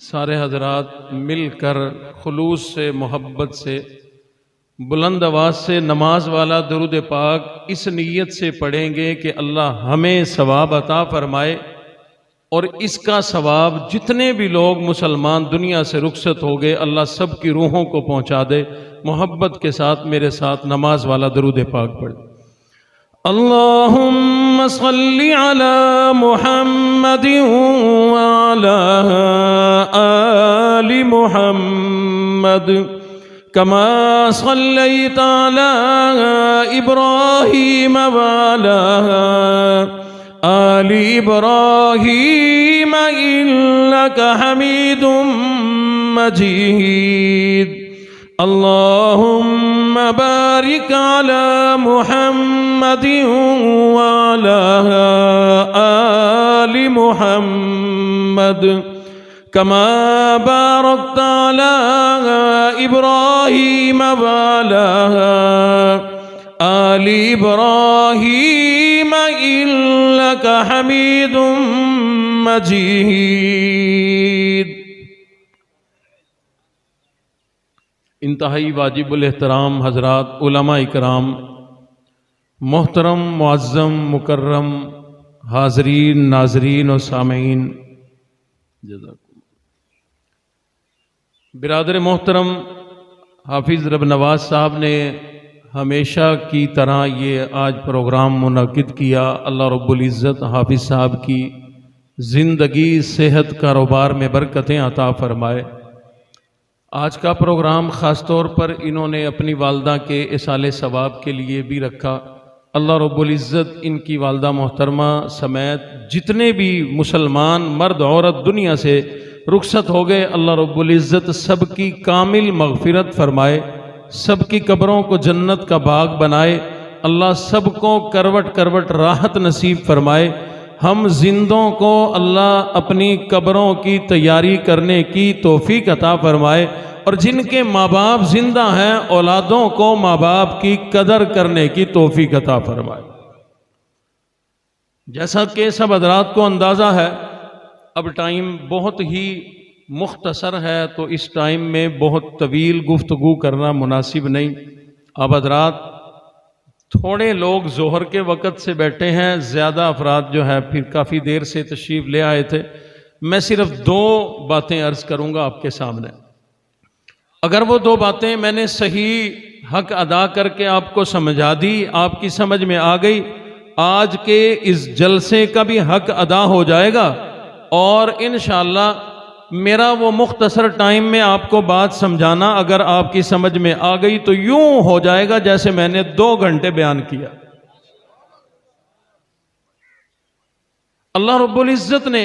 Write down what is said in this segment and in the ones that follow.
सारे हजरात मिलकर खुलूस से मोहब्बत से बुलंद आवाज़ से नमाज वाला दुरूद पाक इस नीयत से पढ़ेंगे कि अल्लाह हमें सवाब अता फरमाए और इसका सवाब जितने भी लोग मुसलमान दुनिया से रुखसत हो गए अल्लाह सब की रूहों को पहुँचा दे। मोहब्बत के साथ मेरे साथ नमाज वाला दुरूद पाक पढ़े। अल्लाहुम्मा सल्ली अला मुहम्मदिन व अला आलि मुहम्मद कमा सल्लैता अला इब्राहीम व अला आलि इब्राहीम इन्नका हमीदुम मजीद। अल्लाहुम्मा बारिक अला मुहम्मदिन व अला आलि मुहम्मद कमा बारकता अला इब्राहीम व अला आलि इब्राहीम इन्नका हमीदुम मजीद। इंतहाई वाजिबुल एहतराम हजरात उलमा इकराम, मोहतरम मुअज़्ज़म मुकर्रम हाज़रीन नाज़रीन और सामीन, बिरादर मोहतरम हाफिज़ रब नवाज साहब ने हमेशा की तरह ये आज प्रोग्राम मुनक़िद किया। अल्लाह रब्बुल इज़्ज़त हाफिज़ साहब की ज़िंदगी सेहत कारोबार में बरकतें अता फ़रमाए। आज का प्रोग्राम ख़ास तौर पर इन्होंने अपनी वालदा के इसाले सवाब के लिए भी रखा। अल्लाह रब्बुल इज़्ज़त इनकी वालदा मोहतरमा समेत जितने भी मुसलमान मर्द औरत दुनिया से रुखसत हो गए। अल्लाह रब्बुल इज़्ज़त सबकी कामिल मग़फ़िरत फरमाए, सबकी कब्रों को जन्नत का बाग बनाए। अल्लाह सबको करवट करवट राहत नसीब फरमाए। हम जिंदों को अल्लाह अपनी कब्रों की तैयारी करने की तौफीक अता फरमाए, और जिनके माँ बाप जिंदा हैं औलादों को माँ बाप की कदर करने की तौफीक अता फरमाए। जैसा कि सब हज़रात को अंदाज़ा है, अब टाइम बहुत ही मुख्तसर है, तो इस टाइम में बहुत तवील गुफ्तगू करना मुनासिब नहीं। अब हज़रात थोड़े लोग ज़ोहर के वक़्त से बैठे हैं, ज़्यादा अफराद जो है फिर काफ़ी देर से तशरीफ़ ले आए थे। मैं सिर्फ 2 बातें अर्ज़ करूँगा आपके सामने। अगर वो 2 बातें मैंने सही हक अदा करके आपको समझा दी, आपकी समझ में आ गई, आज के इस जलसे का भी हक अदा हो जाएगा, और इंशाअल्लाह मेरा वो मुख्तसर टाइम में आपको बात समझाना अगर आपकी समझ में आ गई तो यूं हो जाएगा जैसे मैंने 2 घंटे बयान किया। अल्लाह रब्बुल इज़्ज़त ने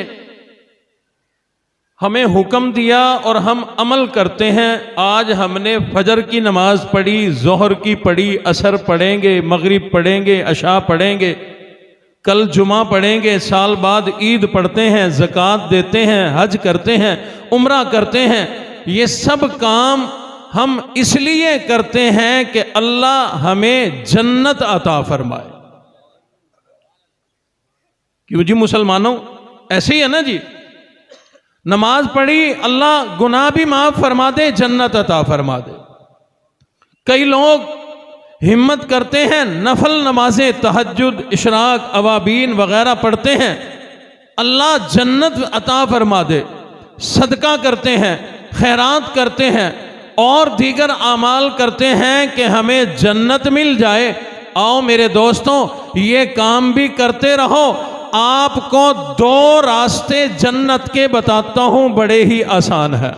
हमें हुक्म दिया और हम अमल करते हैं। आज हमने फजर की नमाज पढ़ी, जोहर की पढ़ी, असर पढ़ेंगे, मगरिब पढ़ेंगे, अशा पढ़ेंगे, कल जुमा पढ़ेंगे, साल बाद ईद पढ़ते हैं, ज़कात देते हैं, हज करते हैं, उम्रा करते हैं। ये सब काम हम इसलिए करते हैं कि अल्लाह हमें जन्नत अता फरमाए। क्यों जी मुसलमानों, ऐसे ही है ना जी। नमाज पढ़ी, अल्लाह गुनाह भी माफ फरमा दे, जन्नत अता फरमा दे। कई लोग हिम्मत करते हैं, नफल नमाजें, तहज्जुद, इशराक, अवाबीन वगैरह पढ़ते हैं, अल्लाह जन्नत अता फरमा दे। सदका करते हैं, खैरात करते हैं और दीगर आमाल करते हैं कि हमें जन्नत मिल जाए। आओ मेरे दोस्तों, ये काम भी करते रहो। आपको 2 रास्ते जन्नत के बताता हूं, बड़े ही आसान है।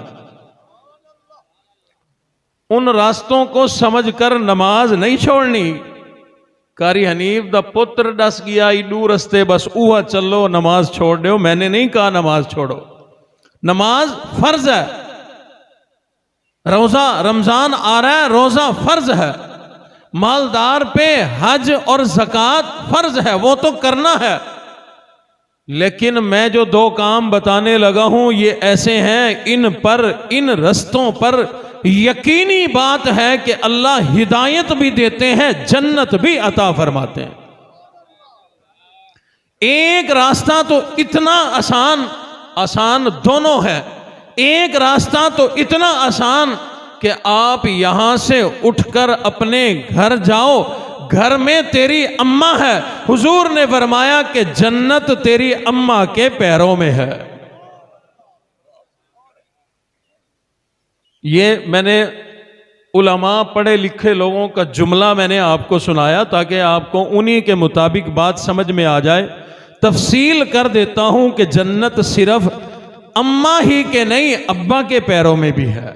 उन रास्तों को समझकर नमाज नहीं छोड़नी। कारी हनीफ दा पुत्र दस गया इडू रस्ते, बस उहा चलो, नमाज छोड़ दो। मैंने नहीं कहा नमाज छोड़ो, नमाज फर्ज है। रोजा रमजान आ रहा है, रोजा फर्ज है। मालदार पे हज और ज़कात फर्ज है, वो तो करना है। लेकिन मैं जो 2 काम बताने लगा हूं ये ऐसे हैं, इन पर, इन रस्तों पर यकीनी बात है कि अल्लाह हिदायत भी देते हैं, जन्नत भी अता फरमाते हैं। एक रास्ता तो इतना आसान, आसान दोनों है। एक रास्ता तो इतना आसान कि आप यहां से उठकर अपने घर जाओ, घर में तेरी अम्मा है। हुजूर ने फरमाया कि जन्नत तेरी अम्मा के पैरों में है। ये मैंने उलमा पढ़े लिखे लोगों का जुमला मैंने आपको सुनाया ताकि आपको उन्हीं के मुताबिक बात समझ में आ जाए। तफसील कर देता हूं कि जन्नत सिर्फ अम्मा ही के नहीं, अब्बा के पैरों में भी है।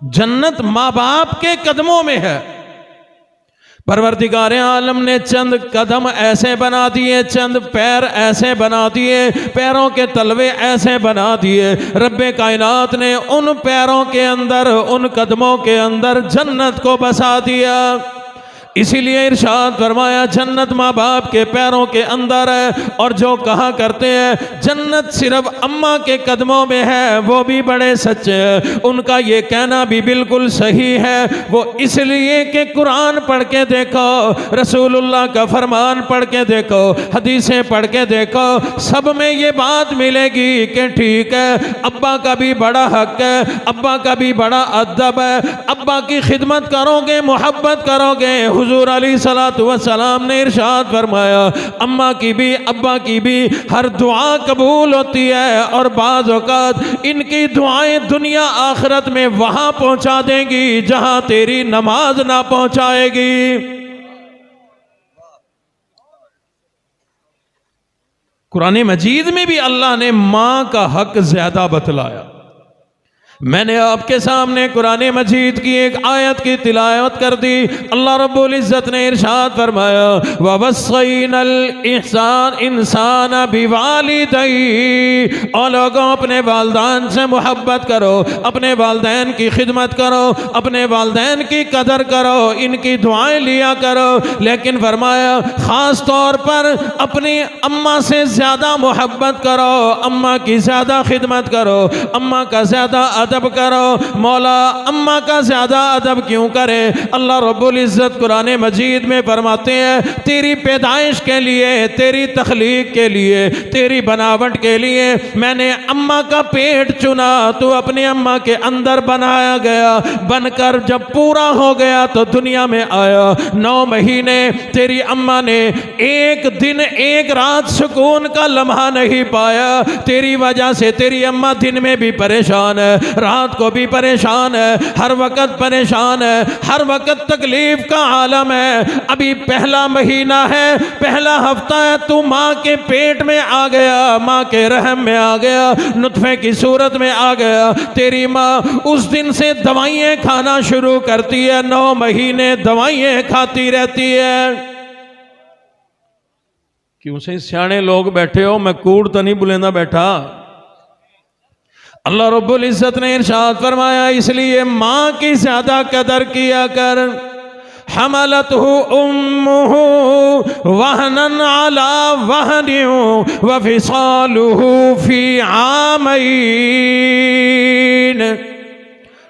जन्नत माँ बाप के कदमों में है। परवरदिगार आलम ने चंद कदम ऐसे बना दिए, चंद पैर ऐसे बना दिए, पैरों के तलवे ऐसे बना दिए। रब्बे कायनात ने उन पैरों के अंदर, उन कदमों के अंदर जन्नत को बसा दिया। इसीलिए इरशाद फरमाया जन्नत माँ बाप के पैरों के अंदर है। और जो कहा करते हैं जन्नत सिर्फ अम्मा के कदमों में है, वो भी बड़े सच्चे हैं। उनका ये कहना भी बिल्कुल सही है। वो इसलिए कि कुरान पढ़ के देखो, रसूलुल्लाह का फरमान पढ़ के देखो, हदीसें पढ़ के देखो, सब में ये बात मिलेगी कि ठीक है अब्बा का भी बड़ा हक है, अब्बा का भी बड़ा अदब है। अब्बा की खिदमत करोगे, मोहब्बत करोगे। हुजूर अलैहिस्सलातु वस्सलाम ने इरशाद फरमाया अम्मा की भी अब्बा की भी हर दुआ कबूल होती है, और बाज़ औक़ात इनकी दुआएं दुनिया आखिरत में वहां पहुंचा देंगी जहां तेरी नमाज ना पहुंचाएगी। कुरान मजीद में भी अल्लाह ने मां का हक ज्यादा बतलाया। मैंने आपके सामने कुरान मजीद की एक आयत की तिलावत कर दी। अल्लाह रब्बुल इज़्ज़त ने इरशाद फरमाया, ववस्सैनल इंसान बिवालिदैहि, और लोगों अपने वालिदैन से मोहब्बत करो, अपने वालिदैन की खिदमत करो, अपने वालिदैन की कदर करो, इनकी दुआएं लिया करो। लेकिन फरमाया ख़ास तौर पर अपनी अम्मा से ज़्यादा मोहब्बत करो, अम्मा की ज़्यादा खिदमत करो, अम्मा का ज़्यादा अदब करो। मौला अम्मा का ज़्यादा अदब क्यों करें? अल्लाह रब्बुल इज़्ज़त कुरान मजीद में फरमाते हैं, तेरी पैदाइश के लिए, तेरी तख्लीक के लिए, तेरी बनावट के लिए मैंने अम्मा का पेट चुना। तू अपनी अम्मा के अंदर बनाया गया, बनकर जब पूरा हो गया तो दुनिया में आया। 9 महीने तेरी अम्मा ने एक दिन एक रात सुकून का लम्हा नहीं पाया। तेरी वजह से तेरी अम्मा दिन में भी परेशान है, रात को भी परेशान है, हर वक्त परेशान है, हर वक्त तकलीफ का आलम है। अभी पहला महीना है, पहला हफ्ता है, तू माँ के पेट में आ गया, माँ के रहम में आ गया, नुत्फे की सूरत में आ गया। तेरी माँ उस दिन से दवाइयाँ खाना शुरू करती है, 9 महीने दवाइयाँ खाती रहती है। क्यों से सियाने लोग बैठे हो, मैं कूड़ तो नहीं बुलेंदा बैठा। अल्लाह रब्बुल इज़्ज़त ने इरशाद फरमाया, इसलिए माँ की ज्यादा कदर किया कर। हमलतहु उम्मुहु वहनन अला वहनिन व फिसालुहु फी आमैन।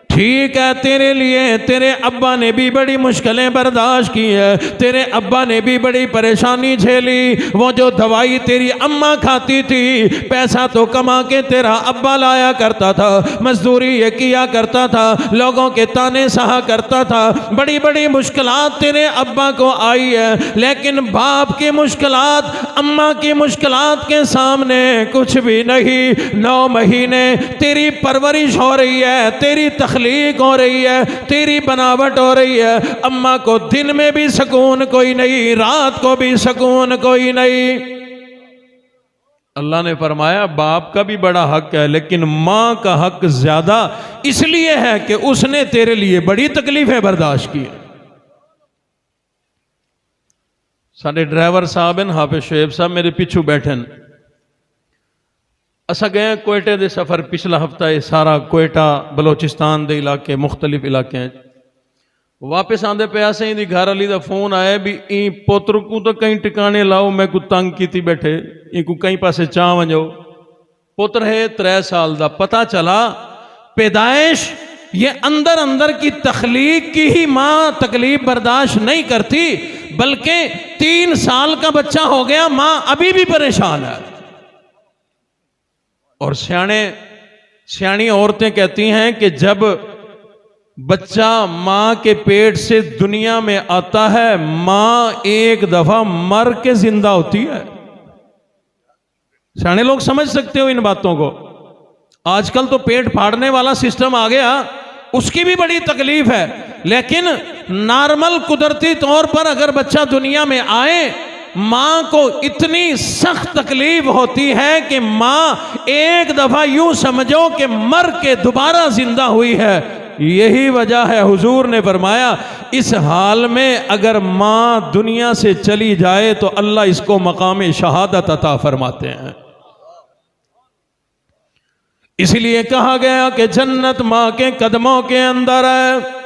ठीक है, तेरे लिए तेरे अब्बा ने भी बड़ी मुश्किलें बर्दाश्त की है, तेरे अब्बा ने भी बड़ी परेशानी झेली। वो जो दवाई तेरी अम्मा खाती थी, पैसा तो कमा के तेरा अब्बा लाया करता था, मजदूरी ये किया करता था, लोगों के ताने सहा करता था, बड़ी बड़ी मुश्किलात तेरे अब्बा को आई है। लेकिन बाप की मुश्किलात, अम्मा की मुश्किलात के सामने कुछ भी नहीं। 9 महीने तेरी परवरिश हो रही है, तेरी तखलीक हो रही है, तेरी बनावट हो रही है। अम्मा को दिन में भी सुकून कोई नहीं, रात को भी सुकून कोई नहीं। अल्लाह ने फरमाया बाप का भी बड़ा हक है, लेकिन मां का हक ज्यादा इसलिए है कि उसने तेरे लिए बड़ी तकलीफें बर्दाश्त की। साडे ड्राइवर साहब हैं हाफिज शोएब साहब, मेरे पिछू बैठन। असा गए कोयटे दे सफ़र, पिछला हफ्ता ये सारा कोयटा बलोचिस्तान दे इलाके मुख्तलिफ इलाके वापस आंदे पे असें दी घर वाली दा फोन आया भी ई पोत्र को तो कहीं टिकाने लाओ, मैं को तंग की बैठे, ई को कहीं पासे चाह वजो। पुत्र है 3 साल दा। पता चला पैदाइश ये अंदर अंदर की तखलीक की ही माँ तकलीफ बर्दाश्त नहीं करती, बल्कि 3 साल का बच्चा हो गया, माँ अभी भी परेशान है। और सियाणी औरतें कहती हैं कि जब बच्चा मां के पेट से दुनिया में आता है, मां एक दफा मर के जिंदा होती है। सियाणे लोग समझ सकते हो इन बातों को। आजकल तो पेट फाड़ने वाला सिस्टम आ गया, उसकी भी बड़ी तकलीफ है। लेकिन नॉर्मल कुदरती तौर पर अगर बच्चा दुनिया में आए, मां को इतनी सख्त तकलीफ होती है कि मां एक दफा यूं समझो कि मर के दोबारा जिंदा हुई है। यही वजह है हुजूर ने फरमाया इस हाल में अगर मां दुनिया से चली जाए तो अल्लाह इसको मकाम शहादत अता फरमाते हैं। इसलिए कहा गया कि जन्नत मां के कदमों के अंदर है।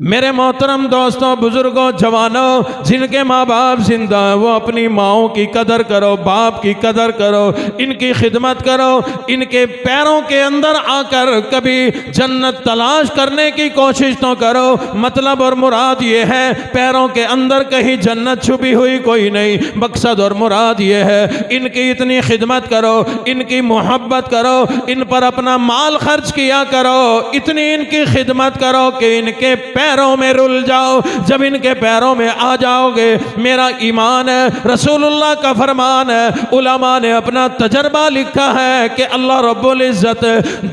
मेरे मोहतरम दोस्तों, बुजुर्गों, जवानों, जिनके माँ बाप जिंदा हैं, वो अपनी माओं की कदर करो, बाप की कदर करो, इनकी खिदमत करो। इनके पैरों के अंदर आकर कभी जन्नत तलाश करने की कोशिश तो करो। मतलब और मुराद ये है, पैरों के अंदर कहीं जन्नत छुपी हुई कोई नहीं। मकसद और मुराद ये है, इनकी इतनी खिदमत करो, इनकी मोहब्बत करो, इन पर अपना माल खर्च किया करो, इतनी इनकी खिदमत करो कि इनके पैरों में रुल जाओ। जब इनके पैरों में आ जाओगे, मेरा ईमान है, रसूलुल्लाह का फरमान है, उलमा ने अपना तजर्बा लिखा है कि अल्लाह रब्बुल इज़्ज़त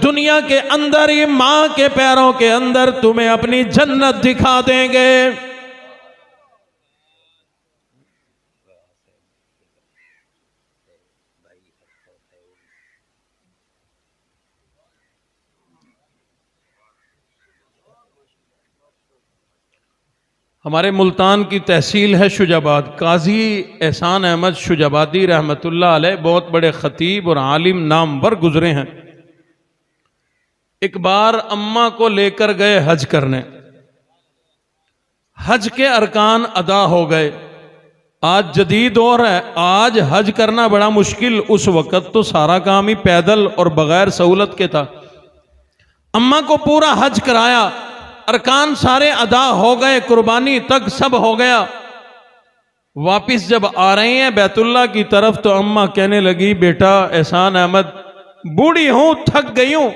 दुनिया के अंदर ही माँ के पैरों के अंदर तुम्हें अपनी जन्नत दिखा देंगे। हमारे मुल्तान की तहसील है शुजाबाद। काजी एहसान अहमद शुजाबादी रहमतुल्लाह अलैह बहुत बड़े खतीब और आलिम नामवर गुजरे हैं। एक बार अम्मा को लेकर गए हज करने। हज के अरकान अदा हो गए। आज जदीद दौर है, आज हज करना बड़ा मुश्किल, उस वक़्त तो सारा काम ही पैदल और बगैर सहूलत के था। अम्मा को पूरा हज कराया, अरकान सारे अदा हो गए, कुर्बानी तक सब हो गया। वापिस जब आ रहे हैं बैतुल्ला की तरफ तो अम्मा कहने लगी, बेटा एहसान अहमद, बूढ़ी हूं, थक गई हूं,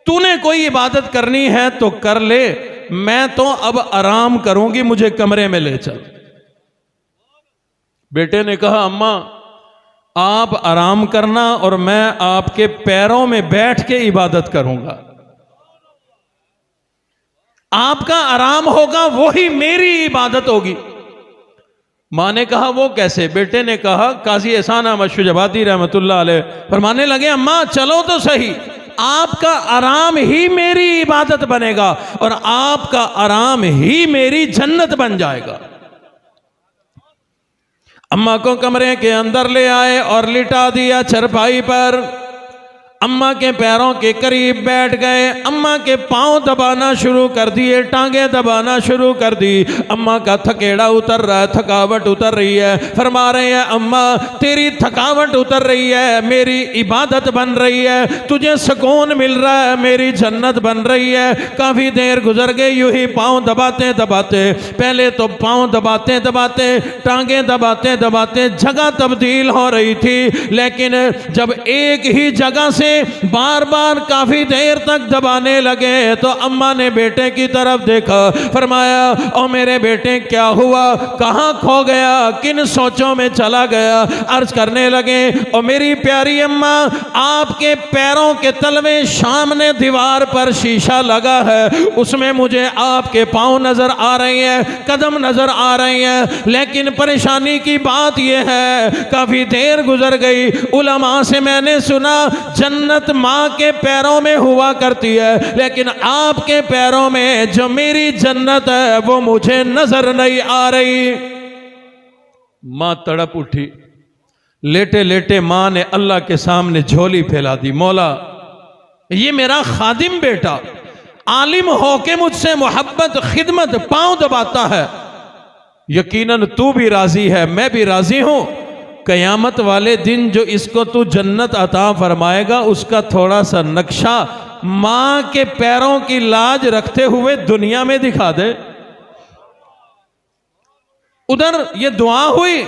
तूने कोई इबादत करनी है तो कर ले, मैं तो अब आराम करूंगी, मुझे कमरे में ले चल। बेटे ने कहा, अम्मा आप आराम करना और मैं आपके पैरों में बैठ के इबादत करूंगा। आपका आराम होगा, वही मेरी इबादत होगी। मां ने कहा, वो कैसे? बेटे ने कहा, काजी एहसान अहमद शुजाबादी रहमतुल्लाह अलैह फरमाने लगे, अम्मा चलो तो सही, आपका आराम ही मेरी इबादत बनेगा और आपका आराम ही मेरी जन्नत बन जाएगा। अम्मा को कमरे के अंदर ले आए और लिटा दिया चरपाई पर। अम्मा के पैरों के करीब बैठ गए, अम्मा के पांव दबाना शुरू कर दिए, टांगे दबाना शुरू कर दी। अम्मा का थकेड़ा उतर रहा है, थकावट उतर रही है। फरमा रहे हैं, अम्मा तेरी थकावट उतर रही है, मेरी इबादत बन रही है, तुझे सुकून मिल रहा है, मेरी जन्नत बन रही है। काफी देर गुजर गई यूं ही पांव दबाते दबाते, पहले तो पांव दबाते दबाते, टांगे दबाते दबाते जगह तब्दील हो रही थी, लेकिन जब एक ही जगह से बार बार काफी देर तक दबाने लगे तो अम्मा ने बेटे की तरफ देखा। फरमाया, ओ मेरे बेटे क्या हुआ, कहां खो गया, किन सोचों में चला गया? अर्ज करने लगे, ओ मेरी प्यारी अम्मा, आपके पैरों के तलवे सामने दीवार पर शीशा लगा है, उसमें मुझे आपके पांव नजर आ रहे हैं, कदम नजर आ रहे हैं, लेकिन परेशानी की बात यह है, काफी देर गुजर गई, उलमा से मैंने सुना जन्नत मां के पैरों में हुआ करती है, लेकिन आपके पैरों में जो मेरी जन्नत है वो मुझे नजर नहीं आ रही। मां तड़प उठी। लेटे लेटे मां ने अल्लाह के सामने झोली फैला दी, मौला ये मेरा खादिम बेटा आलिम होके मुझसे मोहब्बत खिदमत पांव दबाता है, यकीनन तू भी राजी है, मैं भी राजी हूं। कयामत वाले दिन जो इसको तू जन्नत अता फरमाएगा उसका थोड़ा सा नक्शा मां के पैरों की लाज रखते हुए दुनिया में दिखा दे। उधर ये दुआ हुई,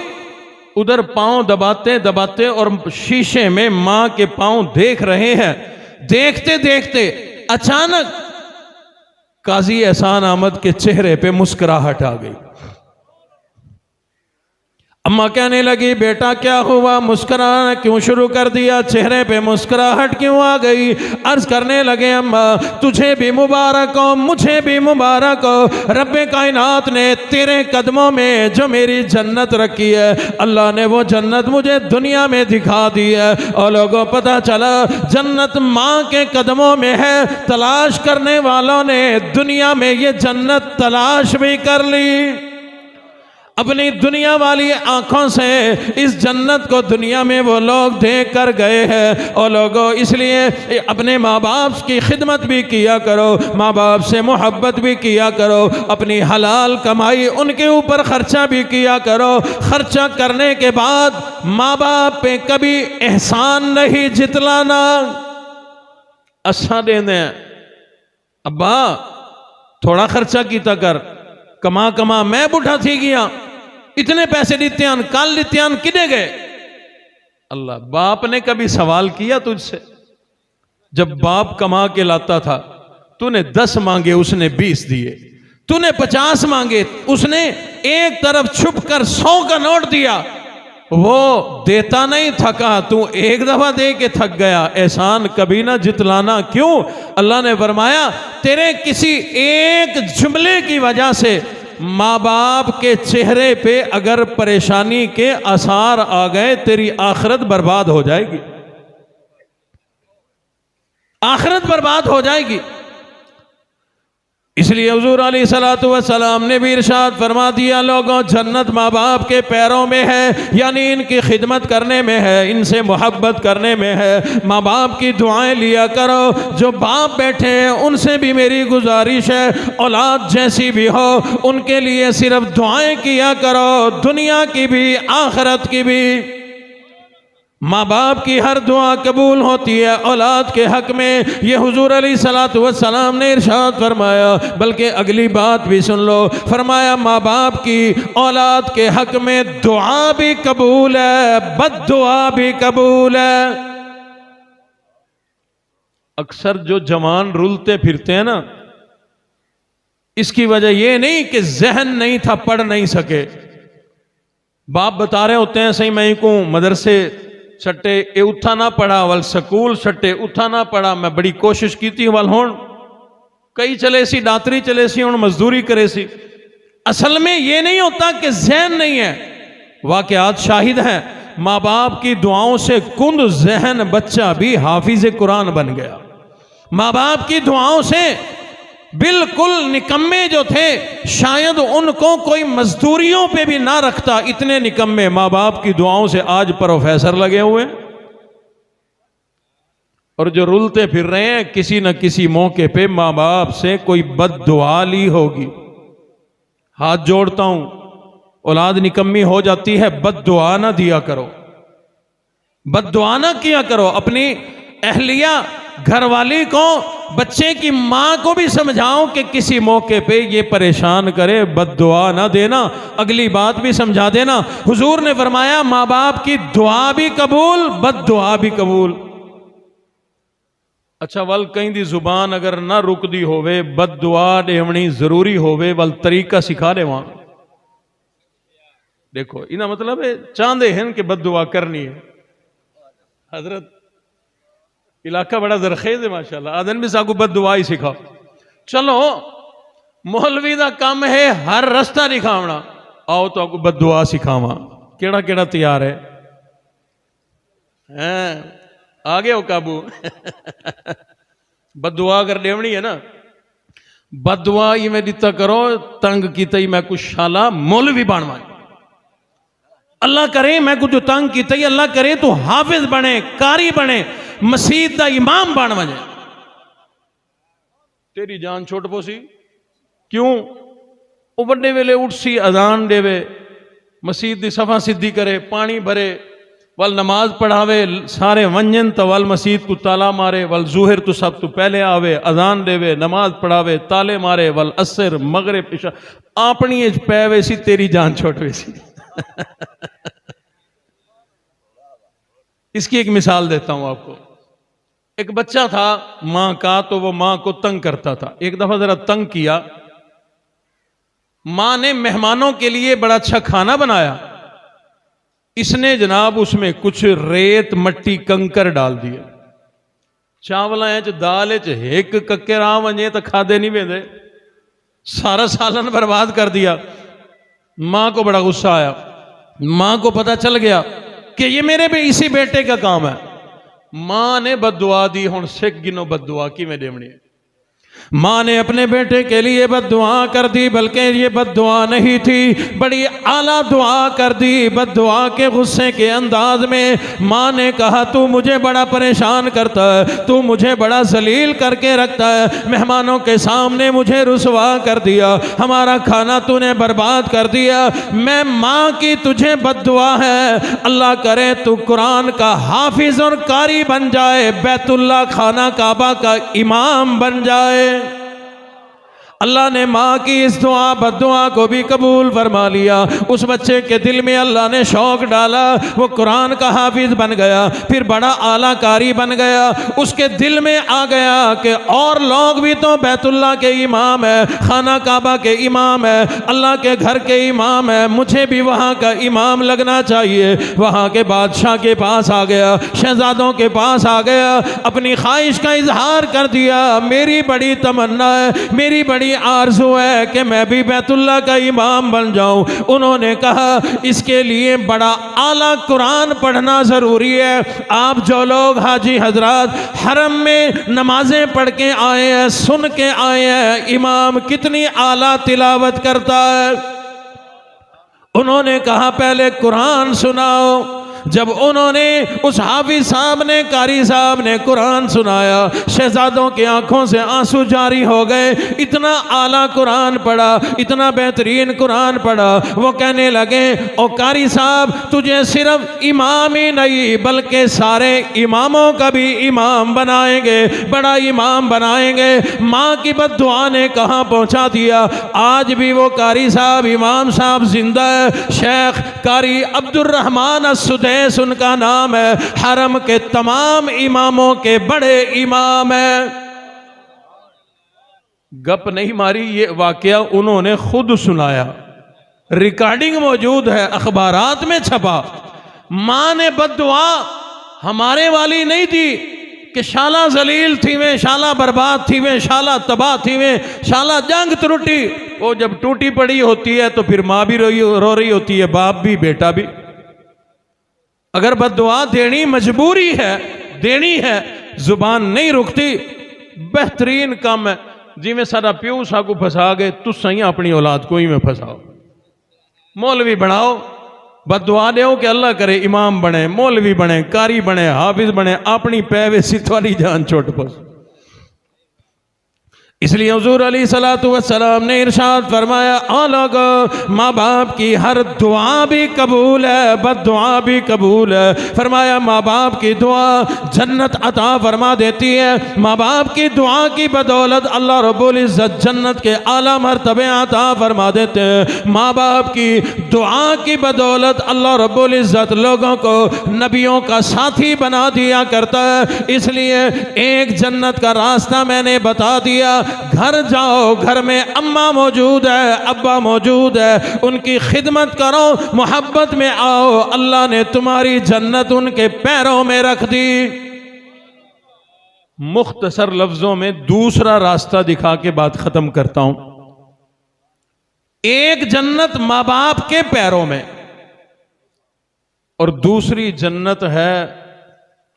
उधर पांव दबाते दबाते और शीशे में मां के पांव देख रहे हैं। देखते देखते अचानक काजी एहसान अहमद के चेहरे पे मुस्कुराहट आ गई। अम्मा कहने लगी, बेटा क्या हुआ, मुस्कुराना क्यों शुरू कर दिया, चेहरे पे मुस्कुराहट क्यों आ गई? अर्ज करने लगे, अम्मा तुझे भी मुबारक हो, मुझे भी मुबारक हो, रब्बे कायनात ने तेरे कदमों में जो मेरी जन्नत रखी है, अल्लाह ने वो जन्नत मुझे दुनिया में दिखा दी है। और लोगों पता चला जन्नत माँ के कदमों में है। तलाश करने वालों ने दुनिया में ये जन्नत तलाश भी कर ली, अपनी दुनिया वाली आंखों से इस जन्नत को दुनिया में वो लोग देख कर गए हैं। और लोगों इसलिए अपने माँ बाप की खिदमत भी किया करो, माँ बाप से मोहब्बत भी किया करो, अपनी हलाल कमाई उनके ऊपर खर्चा भी किया करो। खर्चा करने के बाद माँ बाप पे कभी एहसान नहीं जितलाना। अच्छा देने अब्बा थोड़ा खर्चा किया कर, कमा कमा मैं बुढ़ा थी गया, इतने पैसे दित्यान कल दित्यान किने गए? अल्लाह, बाप ने कभी सवाल किया तुझसे? जब बाप कमा के लाता था तूने 10 मांगे उसने 20 दिए, तूने 50 मांगे उसने एक तरफ छुप कर 100 का नोट दिया। वो देता नहीं थका, तू एक दफा दे के थक गया। एहसान कभी ना जितलाना। क्यों? अल्लाह ने फरमाया तेरे किसी एक जुमले की वजह से माँ बाप के चेहरे पे अगर परेशानी के आसार आ गए तेरी आखिरत बर्बाद हो जाएगी, आखिरत बर्बाद हो जाएगी। इसलिए हुजूर अलैहिस्सलातु वस्सलाम ने भी इरशाद फरमा दिया, लोगों जन्नत माँ बाप के पैरों में है, यानी इनकी खिदमत करने में है, इनसे मोहब्बत करने में है। माँ बाप की दुआएं लिया करो। जो बाप बैठे हैं उनसे भी मेरी गुजारिश है, औलाद जैसी भी हो उनके लिए सिर्फ दुआएं किया करो, दुनिया की भी आखिरत की भी। माँ बाप की हर दुआ कबूल होती है औलाद के हक में, ये हुजूर अलैहिस्सलातु वस्सलाम ने इरशाद फरमाया। बल्कि अगली बात भी सुन लो, फरमाया माँ बाप की औलाद के हक में दुआ भी कबूल है, बद्दुआ भी कबूल है। अक्सर जो जवान रुलते फिरते हैं ना, इसकी वजह यह नहीं कि जहन नहीं था, पढ़ नहीं सके। बाप बता रहे होते हैं, सही मैं को मदरसे सट्टे ए उठा ना पढ़ा, वल स्कूल सट्टे उठा ना पढ़ा, मैं बड़ी कोशिश की थी, वल हुण कई चले सी, दातरी चले सी, हुण मजदूरी करे सी। असल में ये नहीं होता कि जहन नहीं है, वाकयात शाहिद हैं। माँ बाप की दुआओं से कुंद जहन बच्चा भी हाफिज कुरान बन गया। माँ बाप की दुआओं से बिल्कुल निकम्मे जो थे, शायद उनको कोई मजदूरियों पे भी ना रखता, इतने निकम्मे माँ बाप की दुआओं से आज प्रोफेसर लगे हुए। और जो रुलते फिर रहे हैं, किसी न किसी मौके पे माँ बाप से कोई बद्दुआ ली होगी। हाथ जोड़ता हूं, औलाद निकम्मी हो जाती है, बद्दुआ ना दिया करो, बद्दुआ ना किया करो। अपनी अहलिया घरवाली को, बच्चे की माँ को भी समझाओ कि किसी मौके पे ये परेशान करे, बद्दुआ ना देना। अगली बात भी समझा देना, हुजूर ने फरमाया माँ बाप की दुआ भी कबूल, बद्दुआ भी कबूल। अच्छा, वल कहीं दी जुबान अगर ना रुकदी होवे, बद्दुआ देवनी जरूरी होवे, वल तरीका सिखा दे वहां। देखो इना मतलब है चाहते हैं कि बद्दुआ करनी है। हजरत इलाका बड़ा जरखेज है माशाल्लाह, आदन भी साकू बद्दुआ ही सिखाओ। चलो मौलवी दा काम है हर रास्ता दिखावना, आओ तो आपको बद्दुआ सिखावा। केड़ा केड़ा तैयार है, आ गए हो काबू। बद्दुआ अगर देवनी है ना, बद्दुआ ही मैं दिता करो, तंग की तई मैं कुछ शाला मौलवी बनवा। अल्लाह करे मैं कुछ तंग की तई, अल्लाह करे तो हाफिज बने, कारी बने, मसीद का इमाम बन वजे। तेरी जान छोट पोसी क्यों? वो बड़े वेले उठ सी, अजान देवे, मसीद की सफा सिद्धि करे, पानी भरे, वल नमाज पढ़ावे, सारे वंजन तो वल मसीद को ताला मारे, वल जुहर तो सब तो पहले आवे, अजान देवे, नमाज पढ़ावे, ताले मारे, वल असर मगरिब इशा अपनी पैवे सी, तेरी जान छोटवे सी। इसकी एक मिसाल देता हूं आपको। एक बच्चा था मां का, तो वो मां को तंग करता था। एक दफा जरा तंग किया, मां ने मेहमानों के लिए बड़ा अच्छा खाना बनाया, इसने जनाब उसमें कुछ रेत मट्टी कंकर डाल दिए। चावल दाल एक कक्के राम वजे तो खादे नहीं वेंदे, सारा सालन बर्बाद कर दिया। मां को बड़ा गुस्सा आया, मां को पता चल गया कि ये मेरे भी इसी बेटे का काम है। मां ने बद्दुआ दी, हुण सिख गिनो बद्दुआ किवें देवणी है। मां ने अपने बेटे के लिए बद्दुआ कर दी, बल्कि ये बद्दुआ नहीं थी, बड़ी आला दुआ कर दी। बद्दुआ के गुस्से के अंदाज में मां ने कहा, तू मुझे बड़ा परेशान करता है, तू मुझे बड़ा जलील करके रखता है, मेहमानों के सामने मुझे रुसवा कर दिया, हमारा खाना तूने बर्बाद कर दिया। मैं मां की तुझे बद्दुआ है, अल्लाह करे तू कुरान का हाफिज और कारी बन जाए, बैतुल्ला खाना काबा का इमाम बन जाए। अल्लाह ने माँ की इस दुआ बद्दुआ को भी कबूल फरमा लिया। उस बच्चे के दिल में अल्लाह ने शौक डाला, वो कुरान का हाफिज बन गया, फिर बड़ा आला कारी बन गया। उसके दिल में आ गया कि और लोग भी तो बैतुल्ला के इमाम है, खाना काबा के इमाम है, अल्लाह के घर के इमाम है, मुझे भी वहाँ का इमाम लगना चाहिए। वहाँ के बादशाह के पास आ गया, शहजादों के पास आ गया, अपनी ख्वाहिश का इजहार कर दिया, मेरी बड़ी तमन्ना है, मेरी बड़ी बड़ी आरज़ू है कि मैं भी बैतुल्लाह का इमाम बन जाऊं। उन्होंने कहा इसके लिए बड़ा आला कुरान पढ़ना ज़रूरी है। आप जो लोग हाजी हजरात हरम में नमाजें पढ़ के आए हैं, सुन के आए हैं इमाम कितनी आला तिलावत करता है, उन्होंने कहा पहले कुरान सुनाओ। जब उन्होंने उस हाफिज साहब ने, कारी साहब ने कुरान सुनाया, शहजादों की आंखों से आंसू जारी हो गए। इतना आला कुरान पढ़ा, इतना बेहतरीन कुरान पढ़ा। वो कहने लगे ओ कारी साहब, तुझे सिर्फ इमाम ही नहीं बल्कि सारे इमामों का भी इमाम बनाएंगे, बड़ा इमाम बनाएंगे। माँ की बद्दुआ ने कहाँ पहुँचा दिया। आज भी वो कारी साहब, इमाम साहब जिंदा है। शेख कारी अब्दुर्रहमान अस्सुदैस उनका नाम है। हरम के तमाम इमामों के बड़े इमाम हैं। गप नहीं मारी, ये वाकया उन्होंने खुद सुनाया, रिकॉर्डिंग मौजूद है, अखबारात में छपा। मां ने बद्दुआ हमारे वाली नहीं थी कि शाला जलील थी वे, शाला बर्बाद थी वे, शाला तबाह थी वे, शाला जंग त्रुटी। वो जब टूटी पड़ी होती है तो फिर माँ भी रो रही होती है, बाप भी, बेटा भी। अगर बद्दुआ देनी मजबूरी है, देनी है, जुबान नहीं रुकती। बेहतरीन काम है जिमें सारा प्यू साकू फंसा गए, तुस सही अपनी औलाद को ही में फंसाओ। मौलवी बनाओ, बद्दुआ दो कि अल्लाह करे इमाम बने, मौलवी बने, कारी बने, हाफिज बने, अपनी पैवे सितवाली जान छोट पस। इसलिए हुजूर अलैहिस्सलातु वस्सलाम ने इरशाद फरमाया, माँ बाप की हर दुआ भी कबूल है, बद्दुआ भी कबूल है। फरमाया माँ बाप की दुआ जन्नत अता फरमा देती है। माँ बाप की दुआ की बदौलत अल्लाह रब्बुल इज़्ज़त जन्नत के आला मर्तबे अता फरमा देते हैं। माँ बाप की दुआ की बदौलत अल्लाह रब्बुल इज़्ज़त लोगों को नबियों का साथी बना दिया करता है। इसलिए एक जन्नत का रास्ता मैंने बता दिया। घर जाओ, घर में अम्मा मौजूद है, अब्बा मौजूद है, उनकी खिदमत करो, मोहब्बत में आओ। अल्लाह ने तुम्हारी जन्नत उनके पैरों में रख दी। मुख्तसर लफ्जों में दूसरा रास्ता दिखा के बात खत्म करता हूं। एक जन्नत मां बाप के पैरों में और दूसरी जन्नत है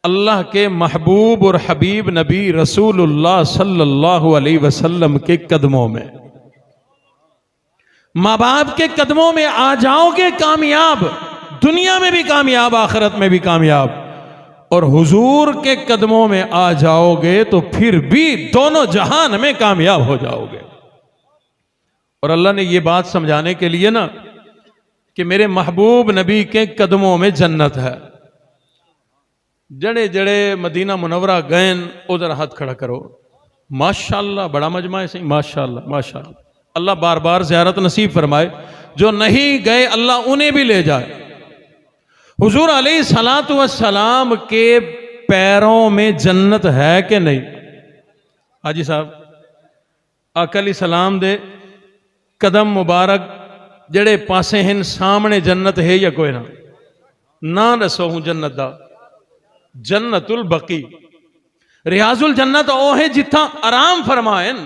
अल्लाह के महबूब और हबीब नबी रसूलुल्लाह सल्लल्लाहु अलैहि वसल्लम के कदमों में। माँ बाप के कदमों में आ जाओगे कामयाब, दुनिया में भी कामयाब, आखिरत में भी कामयाब। और हुजूर के कदमों में आ जाओगे तो फिर भी दोनों जहान में कामयाब हो जाओगे। और अल्लाह ने यह बात समझाने के लिए ना कि मेरे महबूब नबी के कदमों में जन्नत है। जड़े जड़े मदीना मुनव्वरा गए उधर हाथ खड़ा करो। माशाअल्लाह, बड़ा मजमा है सही, माशाअल्लाह माशाअल्लाह। अल्लाह बार बार ज़ियारत नसीब फरमाए। जो नहीं गए अल्लाह उन्हें भी ले जाए। हुजूर अलैहिस्सलातु वस्सलाम के पैरों में जन्नत है कि नहीं? हाजी साहब, आका अलैहिस्सलाम दे कदम मुबारक जड़े पासे हैं सामने जन्नत है या कोई ना दसो हूं जन्नत दा। जन्नतुल बकी, रियाजुल जन्नत ओ है जिथा आराम फरमाएन।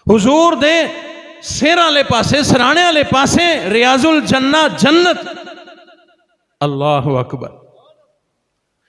हुजूर दे सिर वाले पासे, सराने वाले पासे रियाजुल जन्नत, जन्नत। अल्लाहु अकबर।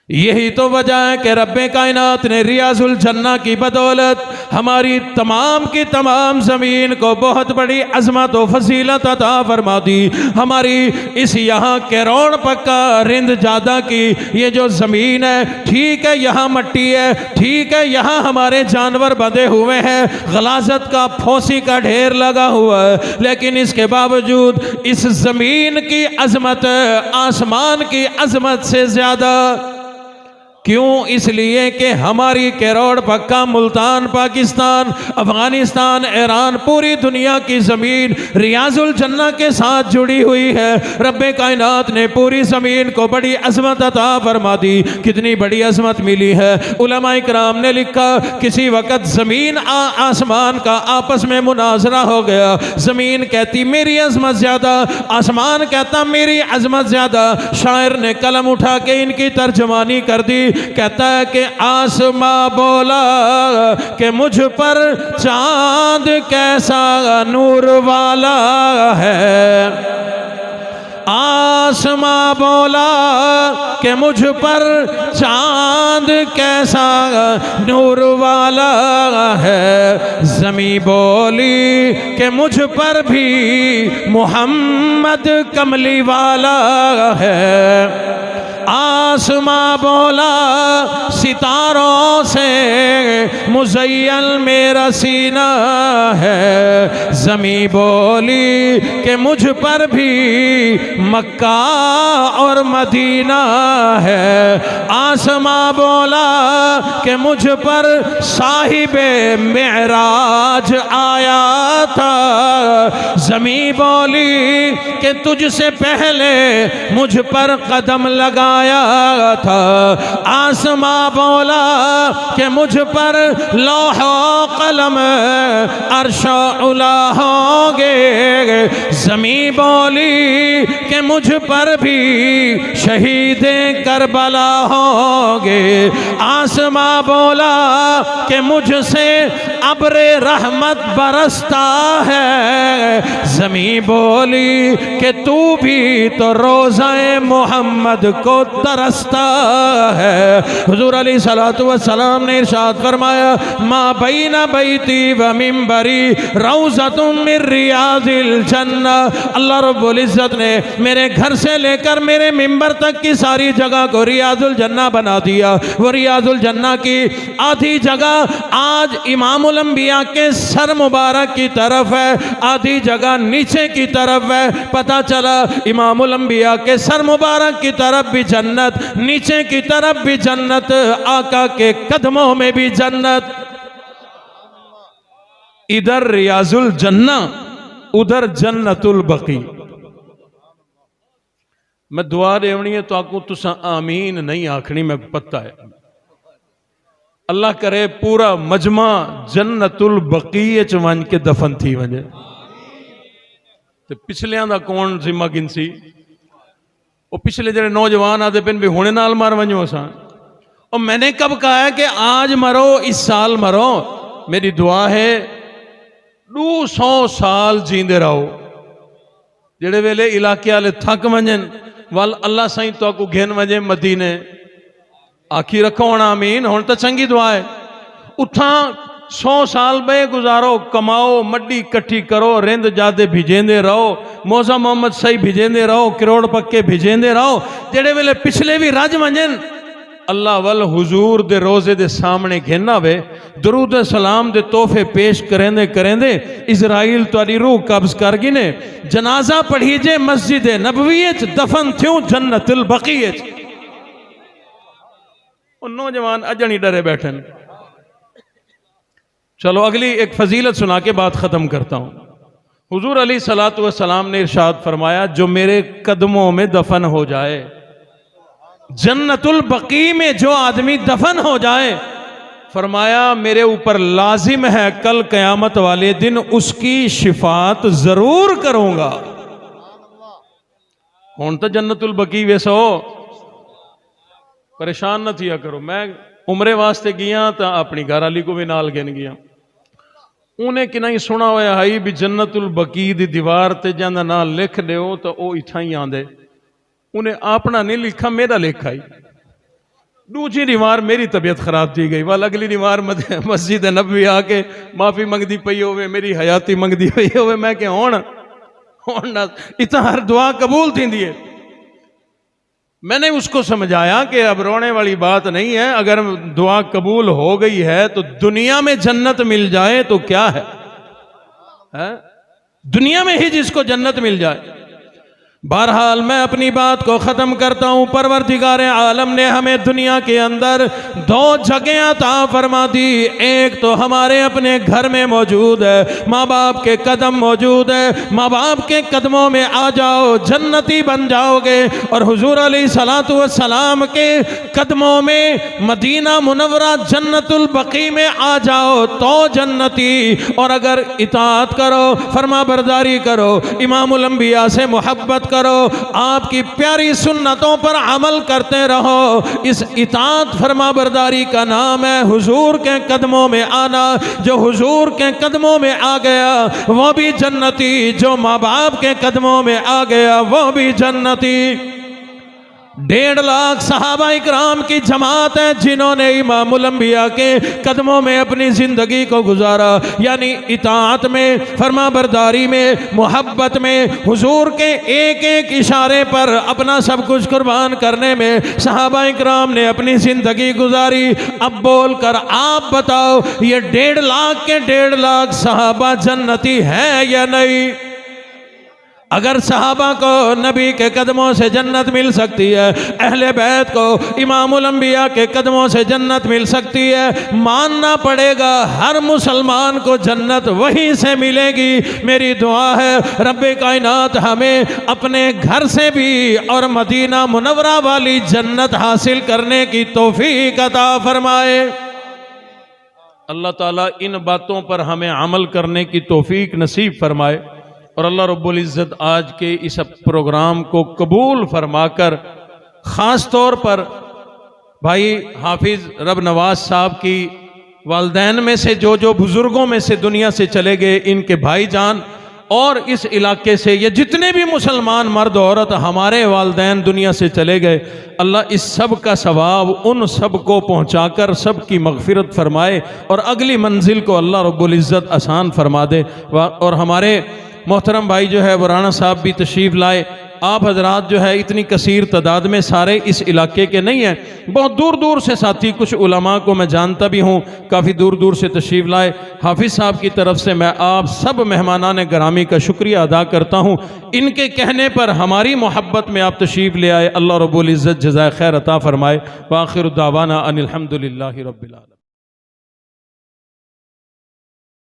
यही तो वजह है कि रब्बे कायनात ने रियाजुल जन्ना की बदौलत हमारी तमाम की तमाम जमीन को बहुत बड़ी अजमत और फजीलत अता फरमा दी। हमारी इस यहाँ कैरोड़ पक्का रिंद जादा की ये जो जमीन है, ठीक है यहाँ मट्टी है, ठीक है यहाँ हमारे जानवर बंधे हुए हैं, गलाजत का, फौसी का ढेर लगा हुआ है, लेकिन इसके बावजूद इस जमीन की अजमत आसमान की अजमत से ज्यादा। क्यों? इसलिए कि हमारी कैरोड़ पक्का मुल्तान, पाकिस्तान, अफगानिस्तान, ईरान, पूरी दुनिया की ज़मीन रियाजुल जन्ना के साथ जुड़ी हुई है। रब्बे कायनात ने पूरी ज़मीन को बड़ी अज़मत अता फरमा दी। कितनी बड़ी अज़मत मिली है। उलमाए किराम ने लिखा, किसी वक़्त ज़मीन आसमान का आपस में मुनाजरा हो गया। ज़मीन कहती मेरी अज़मत ज़्यादा, आसमान कहता मेरी अज़मत ज़्यादा। शायर ने कलम उठा के इनकी तर्जमानी कर दी। कहता है कि आसमां बोला कि मुझ पर चांद कैसा नूर वाला है। आसमां बोला कि मुझ पर चांद कैसा नूर वाला है। ज़मीं बोली कि मुझ पर भी मोहम्मद कमली वाला है। आसमां बोला सितारों से मुज़य्यन मेरा सीना है। ज़मीं बोली कि मुझ पर भी मक्का और मदीना है। आसमां बोला कि मुझ पर साहिबे मेराज आया था। ज़मीं बोली कि तुझसे पहले मुझ पर कदम लगाया था। आसमां बोला कि मुझ पर लौह कलम अर्श उला होंगे। ज़मीं बोली कि मुझ पर भी शहीदे करबला होंगे। आसमां बोला कि मुझसे अब्रे रहमत बरसता है। ज़मीं बोली कि तू भी तो रोज़ाए मोहम्मद को तरसता है। हुज़ूर अलैहिस्सलातु वस्सलाम ने इरशाद फरमाया मा बैना बैती व मिंबरी रौज़तुम मिन रियाज़िल जन्ना। अल्लाह रब्बुल इज़्ज़त ने मेरे घर से लेकर मेरे मिंबर तक की सारी जगह को रियाज़ुल जन्ना बना दिया। वो रियाज़ुल जन्ना की आधी जगह आज इमामुल अंबिया के सर मुबारक की तरफ है, आधी जगह नीचे की तरफ है। पता चला इमामुल अंबिया के सर मुबारक की तरफ भी जन्नत, नीचे की तरफ भी जन्नत, आका के कदमों में भी जन्नत। इधर रियाजुल जन्ना, उधर जन्नतुल बकी। मैं दुआ देवनी है तो आकू तुसा आमीन नहीं आखनी, मैं पता है। अल्लाह करे पूरा मजमा जन्नतुल बकी च वन के दफन थी वजे। ते पिछलियां दा कौन जिम्मा गिनसी? वो पिछले जड़े नौजवान आते पिन भी हुणे नाल मार वजो असा। और मैंने कब कहा है कि आज मरो, इस साल मरो? मेरी दुआ है 200 साल जींदे रहो। जेड़े वेले इलाके वाले थक वजन वाल अल्लाह साईं तो आपको घेन वजे मदीने आखी रखो होना आमीन। हुण तो चंगी दुआ है। उठा 100 साल बे गुजारो, कमाओ, मड्डी इकट्ठी करो, रिंद जादे भिजेंदे रहो, मौजा मोहम्मद सही भिजेंदे रहो, करोड़ पक्के भिजेंदे रहो। जेड़े वेले पिछले भी रज वजन अल्लाह वल हुजूर दे रोजे दे सामने घेना वे, दरूद सलाम दे तोहफे पेश करेंदे करेंदे इजराइल तुहारी रूह कब्ज कर गिने। जनाजा पढ़ी जे मस्जिद नबवी च, दफन थ्यूं जन्नतुल बकी च। नौजवान अजन ही डरे बैठन। चलो अगली एक फजीलत सुना के बात खत्म करता हूं। हुजूर अलैहिस्सलातु वस्सलाम ने इरशाद फरमाया जो मेरे कदमों में दफन हो जाए, जन्नतुल बकी में जो आदमी दफन हो जाए, फरमाया मेरे ऊपर लाजिम है कल कयामत वाले दिन उसकी शिफात जरूर करूंगा। हुण तो जन्नतुल बकी वेसो परेशान न थिया करो। मैं उमरे वास्ते गया तो अपनी घर वाली को भी नाल गिन गया। उन्हें कि नहीं सुना हुआ है भी जन्नतुल बकी दी दीवार ते जांदा ना लिख दो तो वह इत्था ही आंदे। उन्हें अपना नहीं लिखा, मेरा लिखा ही। दूसरी दीवार मेरी तबीयत खराब थी गई, वाल अगली दीवार मस्जिद नबवी आके माफी मंगती पई होवे, मेरी हयाती मंगती पई होवे। मैं क्या होना इतना हर दुआ कबूल थी है। मैंने उसको समझाया कि अब रोने वाली बात नहीं है, अगर दुआ कबूल हो गई है तो दुनिया में जन्नत मिल जाए तो क्या है? दुनिया में ही जिसको जन्नत मिल जाए। बहरहाल मैं अपनी बात को ख़त्म करता हूँ। परवरदिगार आलम ने हमें दुनिया के अंदर 2 जगह अता फरमा दी। एक तो हमारे अपने घर में मौजूद है, माँ बाप के कदम मौजूद है। माँ बाप के कदमों में आ जाओ, जन्नती बन जाओगे। और हुजूर अलैहिस्सलातु वस्सलाम के कदमों में मदीना मुनव्वरा जन्नतुल बकी में आ जाओ तो जन्नती। और अगर इताअत करो, फरमा बरदारी करो, इमामुल अंबिया से मोहब्बत करो, आपकी प्यारी सुन्नतों पर अमल करते रहो। इस इताअत फरमाबरदारी का नाम है हुजूर के कदमों में आना। जो हुजूर के कदमों में आ गया वो भी जन्नती, जो माँ बाप के कदमों में आ गया वो भी जन्नती। 1.5 लाख सहाबा इकराम की जमात है जिन्होंने इमामुल अंबिया के कदमों में अपनी ज़िंदगी को गुजारा, यानी इताअत में, फरमाबरदारी में, मोहब्बत में, हुजूर के एक एक इशारे पर अपना सब कुछ कुर्बान करने में सहाबा इकराम ने अपनी ज़िंदगी गुजारी। अब बोल कर आप बताओ, ये 1.5 लाख के 1.5 लाख सहाबा जन्नती है या नहीं? अगर सहाबा को नबी के कदमों से जन्नत मिल सकती है, अहले बैत को इमामुल अंबिया के कदमों से जन्नत मिल सकती है, मानना पड़ेगा हर मुसलमान को जन्नत वहीं से मिलेगी। मेरी दुआ है रब्बे कायनात हमें अपने घर से भी और मदीना मुनव्वरा वाली जन्नत हासिल करने की तौफीक अता फरमाए। अल्लाह ताला इन बातों पर हमें अमल करने की तौफीक नसीब फरमाए और अल्लाह रब्बुल इज़्ज़त आज के इस प्रोग्राम को कबूल फरमाकर ख़ास तौर पर भाई हाफिज़ रब नवाज साहब की वालदैन में से जो बुज़ुर्गों में से दुनिया से चले गए, इनके भाईजान और इस इलाके से ये जितने भी मुसलमान मर्द औरत हमारे वालदैन दुनिया से चले गए, अल्लाह इस सब का सवाब उन सब को पहुँचाकर सब की मग़फ़िरत फरमाए और अगली मंजिल को अल्लाह रब्बुल इज़्ज़त आसान फरमा दे। और हमारे मोहतरम भाई जो है वो राणा साहब भी तशरीफ़ लाए। आप हजरात जो है इतनी कसीर तादाद में सारे इस इलाके के नहीं हैं, बहुत दूर दूर से साथी, कुछ उलमा को मैं जानता भी हूँ, काफ़ी दूर दूर से तशरीफ़ लाए। हाफिज़ साहब की तरफ से मैं आप सब मेहमानान गिरामी का शुक्रिया अदा करता हूँ। इनके कहने पर हमारी मोहब्बत में आप तशरीफ़ ले आए। अल्लाह रब्बुल इज़्ज़त जज़ाए खैर अता फ़रमाए। व आखिर दावाना अनिल हम्दुलिल्लाहि रब्बिल आलमीन।